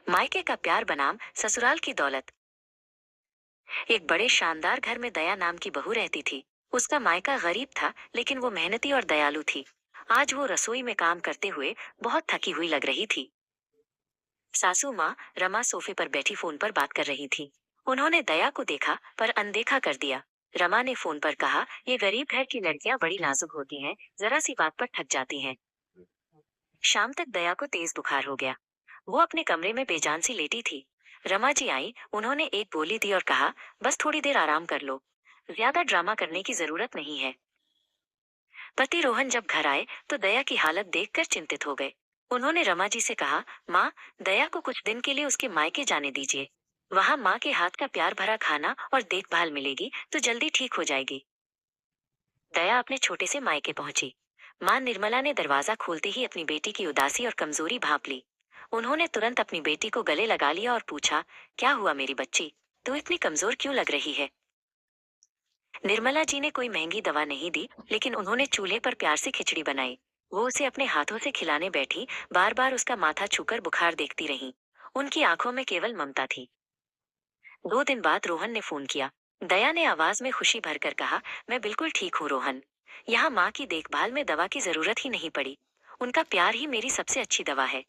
मायके का प्यार बनाम ससुराल की दौलत। एक बड़े शानदार घर में दया नाम की बहू रहती थी। उसका मायका गरीब था, लेकिन वो मेहनती और दयालु थी। आज वो रसोई में काम करते हुए बहुत थकी हुई लग रही थी। सासू माँ रमा सोफे पर बैठी फोन पर बात कर रही थी। उन्होंने दया को देखा पर अनदेखा कर दिया। रमा ने फोन पर कहा, ये गरीब घर की लड़कियां बड़ी नाजुक होती हैं, जरा सी बात पर थक जाती हैं। शाम तक दया को तेज बुखार हो गया। वो अपने कमरे में बेजान सी लेटी थी। रमा जी आई, उन्होंने एक गोली दी और कहा, बस थोड़ी देर आराम कर लो, ज्यादा ड्रामा करने की जरूरत नहीं है। पति रोहन जब घर आए तो दया की हालत देखकर चिंतित हो गए। उन्होंने रमा जी से कहा, माँ, दया को कुछ दिन के लिए उसके मायके जाने दीजिए। वहाँ माँ के हाथ का प्यार भरा खाना और देखभाल मिलेगी तो जल्दी ठीक हो जाएगी। दया अपने छोटे से मायके पहुंची। माँ निर्मला ने दरवाजा खोलते ही अपनी बेटी की उदासी और कमजोरी भांप ली। उन्होंने तुरंत अपनी बेटी को गले लगा लिया और पूछा, क्या हुआ मेरी बच्ची, तू इतनी कमजोर क्यों लग रही है। निर्मला जी ने कोई महंगी दवा नहीं दी, लेकिन उन्होंने चूल्हे पर प्यार से खिचड़ी बनाई। वो उसे अपने हाथों से खिलाने बैठी, बार बार उसका माथा छूकर बुखार देखती रही। उनकी आंखों में केवल ममता थी। 2 दिन बाद रोहन ने फोन किया। दया ने आवाज में खुशी भरकर कहा, मैं बिल्कुल ठीक हूँ रोहन। यहाँ माँ की देखभाल में दवा की जरूरत ही नहीं पड़ी। उनका प्यार ही मेरी सबसे अच्छी दवा है।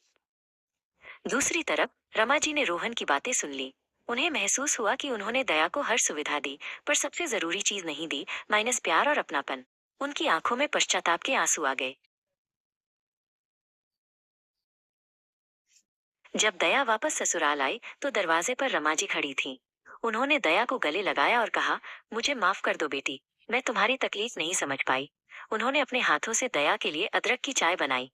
दूसरी तरफ रमा जी ने रोहन की बातें सुन ली। उन्हें महसूस हुआ कि उन्होंने दया को हर सुविधा दी, पर सबसे जरूरी चीज नहीं दी, माइनस प्यार और अपनापन। उनकी आंखों में पश्चाताप के आंसू आ गए। जब दया वापस ससुराल आई तो दरवाजे पर रमा जी खड़ी थीं। उन्होंने दया को गले लगाया और कहा, मुझे माफ कर दो बेटी, मैं तुम्हारी तकलीफ नहीं समझ पाई। उन्होंने अपने हाथों से दया के लिए अदरक की चाय बनाई।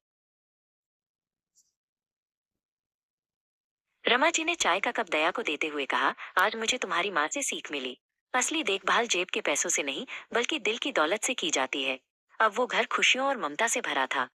रमा जी ने चाय का कप दया को देते हुए कहा, आज मुझे तुम्हारी माँ से सीख मिली। असली देखभाल जेब के पैसों से नहीं, बल्कि दिल की दौलत से की जाती है। अब वो घर खुशियों और ममता से भरा था।